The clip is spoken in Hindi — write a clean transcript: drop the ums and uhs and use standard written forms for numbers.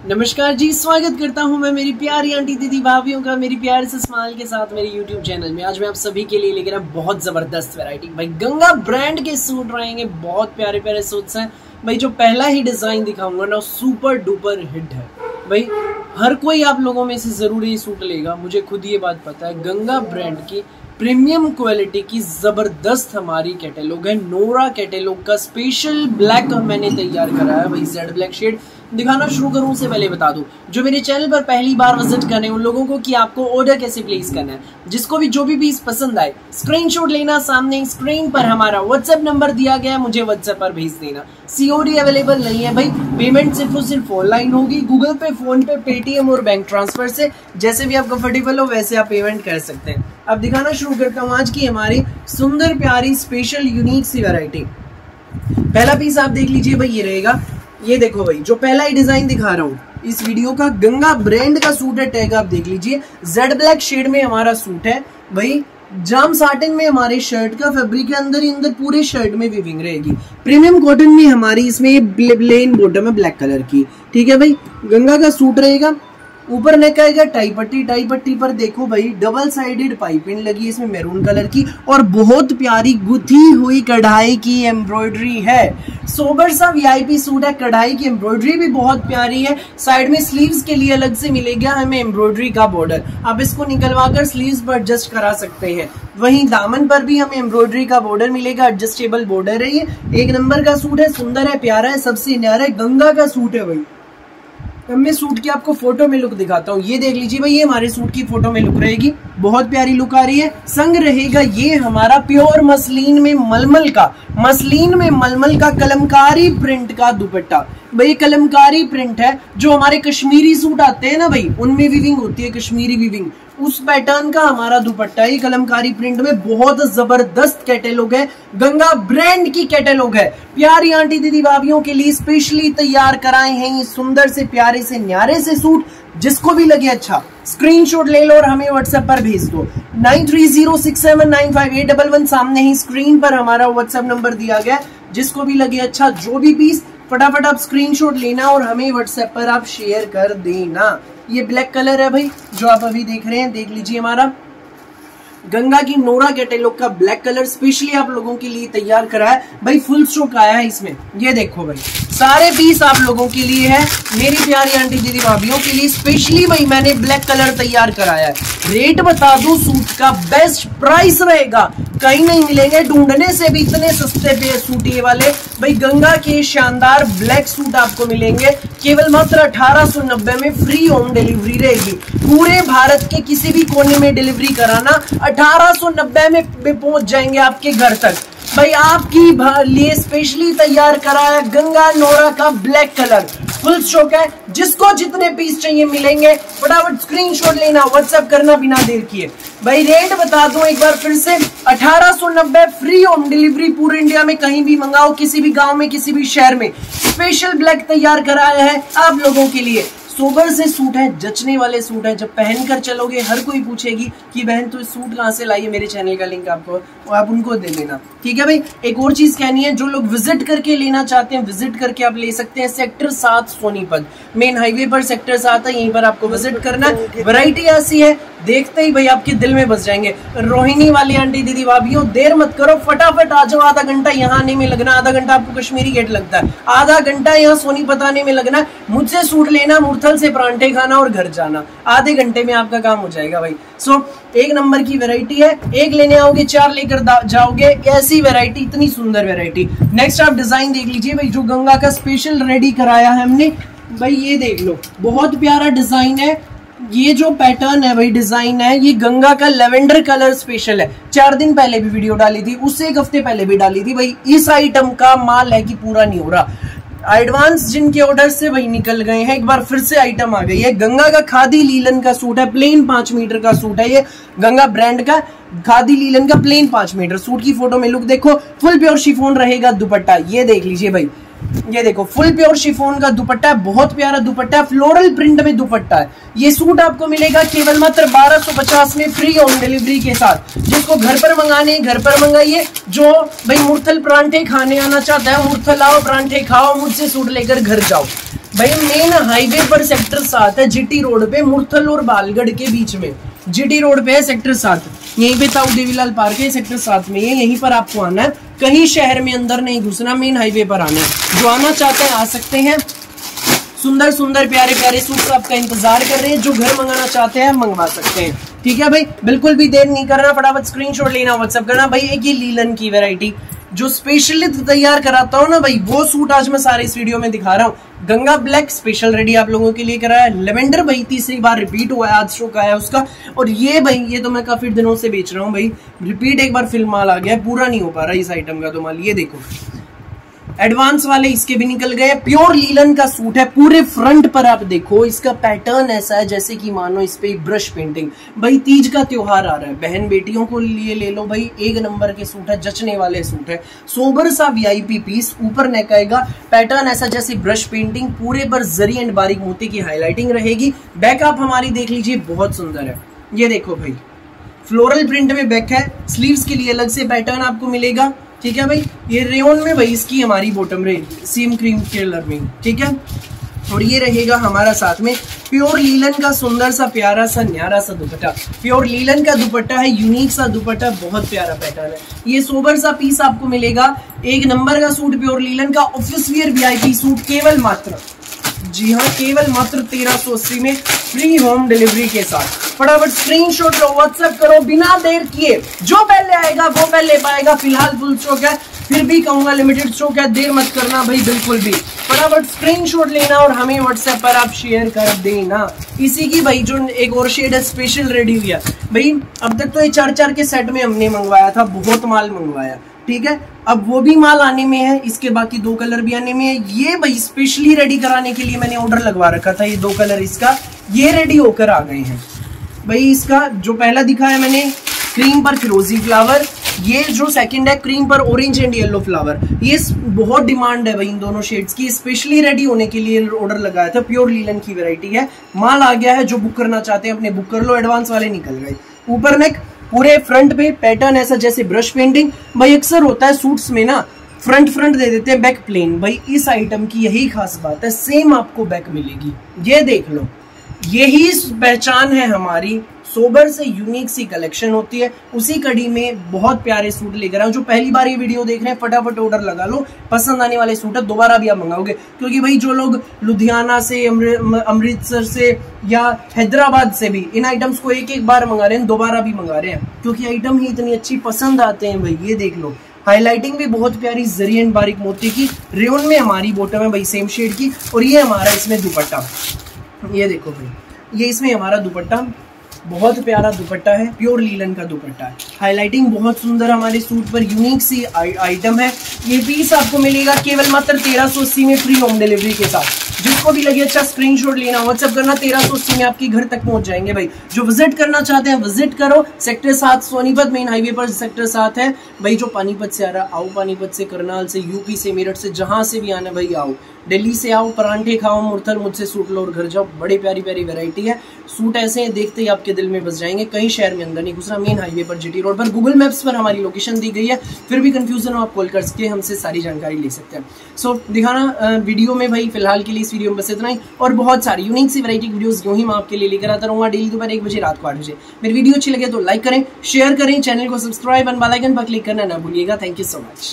नमस्कार जी, स्वागत करता हूं मैं मेरी प्यारी आंटी दीदी भाभियों का मेरी प्यार से स्माइल के साथ मेरे YouTube चैनल में। आज मैं आप सभी के लिए लेकर आया बहुत जबरदस्त वैरायटी। भाई गंगा ब्रांड के सूट रहेंगे, बहुत प्यारे प्यारे सूट्स हैं भाई। जो पहला ही डिजाइन दिखाऊंगा ना सुपर डुपर हिट है भाई। हर कोई आप लोगों में से जरूर ये सूट लेगा, मुझे खुद ये बात पता है। गंगा ब्रांड की प्रीमियम क्वालिटी की जबरदस्त हमारी कैटेलॉग है। नोरा कैटेलॉग का स्पेशल ब्लैक मैंने तैयार करा है भाई, जेड ब्लैक शेड। दिखाना शुरू करूं उससे पहले बता दूं, जो मेरे चैनल पर पहली बार विजिट करने उन लोगों को कि आपको ऑर्डर कैसे प्लेस करना है। जिसको भी जो भी पीस पसंद आए स्क्रीनशॉट लेना, सामने स्क्रीन पर हमारा व्हाट्सएप नंबर दिया गया है, मुझे व्हाट्सएप पर भेज देना। सीओडी अवेलेबल नहीं है भाई, पेमेंट सिर्फ और सिर्फ ऑनलाइन होगी। गूगल पे, फोन पे, पेटीएम और बैंक ट्रांसफर से जैसे भी आप कंफर्टेबल हो वैसे आप पेमेंट कर सकते हैं। अब दिखाना शुरू करता हूँ आज की हमारी सुंदर प्यारी स्पेशल यूनिक सी वैरायटी। पहला पीस आप देख लीजिए भाई, ये रहेगा। ये देखो भाई, जो पहला ही डिजाइन दिखा रहा हूँ इस वीडियो का गंगा ब्रांड का सूट है। टैग आप देख लीजिए, जेड ब्लैक शेड में हमारा सूट है भाई। जाम साटिन में हमारे शर्ट का फैब्रिक के अंदर ही अंदर पूरे शर्ट में वीविंग रहेगी। प्रीमियम कॉटन में हमारी इसमें प्लेन बॉटम है ब्लैक कलर की, ठीक है भाई। गंगा का सूट रहेगा, ऊपर नेक आएगा टाई पट्टी। टाई पट्टी पर देखो भाई डबल साइडेड पाइपिंग लगी है इसमें मैरून कलर की, और बहुत प्यारी गुथी हुई कढ़ाई की एम्ब्रॉयडरी है। सोबर सा वीआईपी सूट है, कढ़ाई की एम्ब्रॉयडरी भी बहुत प्यारी है। साइड में स्लीव्स के लिए अलग से मिलेगा हमें एम्ब्रॉयडरी का बॉर्डर, आप इसको निकलवा कर स्लीव्स पर एडजस्ट करा सकते हैं। वहीं दामन पर भी हमें एम्ब्रॉयडरी का बॉर्डर मिलेगा, एडजस्टेबल बॉर्डर है। ये एक नंबर का सूट है, सुंदर है, प्यारा है, सबसे न्यारा है। गंगा का सूट है भाई। अब मैं सूट की आपको फोटो में लुक दिखाता हूँ। ये देख लीजिए भाई, ये हमारे सूट की फोटो में लुक रहेगी, बहुत प्यारी लुक आ रही है। संग रहेगा ये हमारा प्योर मसलिन में मलमल का कलमकारी प्रिंट का दुपट्टा भाई। कलमकारी प्रिंट है, जो हमारे कश्मीरी सूट आते हैं ना भाई, उनमें वीविंग होती है कश्मीरी वीविंग, उस पैटर्न का हमारा दुपट्टा है। कलमकारी प्रिंट में बहुत जबरदस्त कैटेलॉग है, गंगा ब्रांड की कैटेलॉग है। प्यारी आंटी दीदी भाभियों के लिए स्पेशली तैयार कराए हैं ये सुंदर से प्यारे से न्यारे से सूट। जिसको भी लगे अच्छा स्क्रीनशॉट ले लो और हमें व्हाट्सएप पर भेज दो। 9306795811 सामने ही स्क्रीन पर हमारा व्हाट्सएप नंबर दिया गया। जिसको भी लगे अच्छा, जो भी पीस फटाफट आप स्क्रीनशॉट लेना और हमें व्हाट्सएप पर आप शेयर कर देना। ये ब्लैक कलर है भाई, जो आप अभी देख रहे हैं, देख लीजिए हमारा गंगा की नोरा कैटेलॉग का ब्लैक कलर स्पेशली आप लोगों के लिए तैयार करा है भाई। फुल स्टॉक आया है इसमें, ये देखो भाई, सारे पीस आप लोगों के लिए है, मेरी प्यारी आंटी दीदी भाभियों के लिए स्पेशली भाई मैंने ब्लैक कलर तैयार कराया है। रेट बता दूं, सूट का बेस्ट प्राइस रहेगा, कहीं नहीं मिलेंगे, ढूंढने से भी इतने सस्ते पे सूट ये वाले भाई। गंगा के शानदार ब्लैक सूट आपको मिलेंगे केवल मात्र 1890 में। फ्री होम डिलीवरी रहेगी, पूरे भारत के किसी भी कोने में डिलीवरी कराना, 1890 में पहुंच जाएंगे आपके घर तक भाई। आपकी लिए स्पेशली तैयार कराया गंगा नोरा का ब्लैक कलर। फुल स्टॉक है, जिसको जितने पीस चाहिए मिलेंगे, फटाफट स्क्रीनशॉट लेना, व्हाट्सएप करना बिना देर किए भाई। रेट बता दूं एक बार फिर से, 1890 फ्री होम डिलीवरी, पूरे इंडिया में कहीं भी मंगाओ, किसी भी गांव में, किसी भी शहर में। स्पेशल ब्लैक तैयार कराया है आप लोगों के लिए। सोबर से सूट है, जचने वाले सूट है, जब पहनकर चलोगे हर कोई पूछेगी कि बहन तो इस सूट कहाँ से लाई है। मेरे चैनल का लिंक आपको, आप उनको दे देना, ठीक है भाई। एक और चीज कहनी है, जो लोग विजिट करके लेना चाहते हैं विजिट करके आप ले सकते हैं। सेक्टर 7 सोनीपत मेन हाईवे पर सेक्टर 7 है, यहीं पर आपको विजिट करना है। वैरायटी ऐसी है, देखते ही भाई आपके दिल में बस जाएंगे। रोहिणी वाली आंटी दीदी भाभियों, देर मत करो, फटाफट आ जाओ। आधा घंटा यहाँ आने में लगना, आधा घंटा आपको कश्मीरी गेट लगता है, आधा घंटा यहाँ सोनीपत आने में लगना। मुझसे सूट लेना, मुरथल से परांठे खाना और घर जाना, आधे घंटे में आपका काम हो जाएगा भाई। सो एक नंबर की वैरायटी है, एक लेने आओगे 4 लेकर जाओगे, ऐसी वैरायटी, इतनी सुंदर वैरायटी। नेक्स्ट आप डिजाइन देख लीजिए भाई, जो गंगा का स्पेशल रेडी कराया है हमने भाई। ये देख लो, बहुत प्यारा डिजाइन है। ये जो पैटर्न है भाई, डिजाइन है, ये गंगा का लेवेंडर कलर स्पेशल है। 4 दिन पहले भी वीडियो डाली थी, उससे 1 हफ्ते पहले भी डाली थी भाई। इस आइटम का माल है कि पूरा नहीं हो रहा, एडवांस जिनके ऑर्डर से भाई निकल गए हैं, एक बार फिर से आइटम आ गई है। गंगा का खादी लीलन का सूट है, प्लेन 5 मीटर का सूट है। ये गंगा ब्रांड का खादी लीलन का प्लेन 5 मीटर सूट की फोटो में लुक देखो। फुल प्योर शिफॉन रहेगा दुपट्टा, ये देख लीजिए भाई, ये देखो फुल प्योर शिफॉन का दुपट्टा है, बहुत प्यारा दुपट्टा है, फ्लोरल प्रिंट में दुपट्टा है। ये सूट आपको मिलेगा केवल मात्र 1250 में फ्री होम डिलीवरी के साथ। जिसको घर पर मंगाने घर पर मंगाइए, जो भाई मुरथल परांठे खाने आना चाहता है मुरथल आओ, परांठे खाओ, मुझसे सूट लेकर घर जाओ। भाई मेन हाईवे पर सेक्टर 7 है, जीटी रोड पे, मुरथल और बालगढ़ के बीच में जीटी रोड पे है सेक्टर 7। यहीं पे ताऊ देवीलाल पार्क है, सेक्टर 7 में है। यहीं पर आपको आना है, कहीं शहर में अंदर नहीं घुसना, मेन हाईवे पर आना है। जो आना चाहते हैं आ सकते हैं। सुंदर सुंदर प्यारे प्यारे सूट्स आपका इंतजार कर रहे हैं। जो घर मंगाना चाहते हैं मंगवा सकते हैं। ठीक है भाई, बिल्कुल भी देर नहीं करना, फटाफट स्क्रीनशॉट लेना, व्हाट्सएप करना। भाई एक ये लीलन की वैरायटी जो स्पेशली तैयार कराता हूँ ना भाई, वो सूट आज मैं सारे इस वीडियो में दिखा रहा हूँ। गंगा ब्लैक स्पेशल रेडी आप लोगों के लिए कराया है। लेवेंडर भाई तीसरी बार रिपीट हुआ है, आज शो का है उसका। और ये भाई ये तो मैं काफी दिनों से बेच रहा हूँ भाई, रिपीट एक बार फिल्म माल आ गया है, पूरा नहीं हो पा रहा इस आइटम का तो माल। ये देखो एडवांस वाले इसके भी निकल गए। प्योर लीलन का सूट है, पूरे फ्रंट पर आप देखो इसका पैटर्न ऐसा है जैसे कि मानो इस पे ब्रश पेंटिंग। भाई तीज का त्योहार आ रहा है, बहन बेटियों को लिए ले लो भाई, एक नंबर के सूट है, जचने वाले सूट है। सोबर सा वीआईपी पीस, ऊपर नेक आएगा, पैटर्न ऐसा जैसे ब्रश पेंटिंग, पूरे पर जरी एंड बारीक मोती की हाईलाइटिंग रहेगी। बैक आप हमारी देख लीजिए, बहुत सुंदर है। ये देखो भाई फ्लोरल प्रिंट में बैक है, स्लीव्स के लिए अलग से पैटर्न आपको मिलेगा। ठीक है भाई, ये रेयन में भाई इसकी हमारी बॉटम रहेगी सेम क्रीम कलर में। ठीक है, और ये रहेगा हमारा साथ में प्योर लीलन का सुंदर सा प्यारा सा न्यारा सा दुपट्टा। प्योर लीलन का दुपट्टा है, यूनिक सा दुपट्टा, बहुत प्यारा पैटर्न है। ये सोबर सा पीस आपको मिलेगा, एक नंबर का सूट प्योर लीलन का ऑफिस वियर वीआईपी सूट, केवल मात्र, जी हाँ केवल मात्र 1380 में फ्री होम डिलीवरी के साथ। फटाफट स्क्रीनशॉट लो, व्हाट्सएप करो बिना देर किए। जो पहले आएगा वो पहले पाएगा। फिलहाल फुल स्टॉक है, फिर भी कहूंगा लिमिटेड स्टॉक है, देर मत करना भाई बिल्कुल भी। फटाफट स्क्रीनशॉट लेना और हमें व्हाट्सएप पर आप शेयर कर देना। इसी की भाई जो एक और शेड है स्पेशल रेडी हुई है भाई। अब तक तो ये 4-4 के सेट में हमने मंगवाया था, बहुत माल मंगवाया। ठीक है, अब वो भी माल आने में है, इसके बाकी 2 कलर भी आने में है। ये भाई स्पेशली रेडी कराने के लिए मैंने ऑर्डर लगवा रखा था, ये 2 कलर इसका ये रेडी होकर आ गए हैं भाई। इसका जो पहला दिखा है मैंने क्रीम पर फिरोजी फ्लावर, ये जो सेकंड है क्रीम पर ऑरेंज एंड येलो फ्लावर। ये बहुत डिमांड है भाई इन दोनों शेड्स की, स्पेशली रेडी होने के लिए ऑर्डर लगाया था। प्योर लीलन की वैरायटी है, माल आ गया है। जो बुक करना चाहते हैं अपने बुक कर लो, एडवांस वाले निकल गए। ऊपर नेक, पूरे फ्रंट पे पैटर्न ऐसा जैसे ब्रश पेंटिंग। भाई अक्सर होता है सूट्स में ना फ्रंट दे देते हैं, बैक प्लेन। भाई इस आइटम की यही खास बात है, सेम आपको बैक मिलेगी। ये देख लो, यही पहचान है हमारी। सोबर से यूनिक सी कलेक्शन होती है, उसी कड़ी में बहुत प्यारे सूट लेकर आए। जो पहली बार ये वीडियो देख रहे हैं फटाफट ऑर्डर लगा लो, पसंद आने वाले सूट है, दोबारा भी आप मंगाओगे। क्योंकि भाई जो लोग लुधियाना से, अमृतसर से या हैदराबाद से भी इन आइटम्स को एक बार मंगा रहे हैं, दोबारा भी मंगा रहे हैं, क्योंकि आइटम ही इतनी अच्छी पसंद आते हैं भाई। ये देख लो, हाईलाइटिंग भी बहुत प्यारी जरी एंड बारीक मोती की। रेयन में हमारी बॉटम है भाई सेम शेड की, और ये हमारा इसमें दुपट्टा। ये देखो भाई, ये इसमें हमारा दुपट्टा, बहुत प्यारा दुपट्टा है, प्योर लीलन का दुपट्टा है। हाईलाइटिंग बहुत सुंदर हमारे सूट पर, यूनिक सी आइटम है। ये पीस आपको मिलेगा केवल मात्र 1380 में फ्री होम डिलीवरी के साथ। जिसको भी लगे अच्छा स्क्रीनशॉट लेना, व्हाट्सएप करना, 1380 में आपकी घर तक पहुंच जाएंगे भाई। जो विजिट करना चाहते हैं विजिट करो, सेक्टर 7 सोनीपत मेन हाईवे पर सेक्टर 7 है भाई। जो पानीपत से आ रहा आओ, पानीपत से, करनाल से, यूपी से, मेरठ से, जहां से भी आना भाई आओ। दिल्ली से आओ, परांठे खाओ, मुरथल मुझसे सूट लो और घर जाओ। बड़ी प्यारी प्यारी वैरायटी है, सूट ऐसे हैं देखते ही आपके दिल में बस जाएंगे। कहीं शहर में अंदर नहीं घुसना, मेन हाईवे पर जीटी रोड पर। गूगल मैप्स पर हमारी लोकेशन दी गई है, फिर भी कंफ्यूजन हो आप कॉल करके हमसे सारी जानकारी ले सकते हैं। सो दिखाना वीडियो में भाई, फिलहाल के लिए इस वीडियो में बस इतना ही। और बहुत सारी यूनिक सी वैरायटी वीडियोस यूं ही मैं आपके लिए लेकर आता रहूंगा, डेली दोपहर 1 बजे, रात को 8 बजे। मेरी वीडियो अच्छी लगे तो लाइक करें, शेयर करें, चैनल को सब्सक्राइब और बेल आइकन पर क्लिक करना ना भूलिएगा। Thank you so much.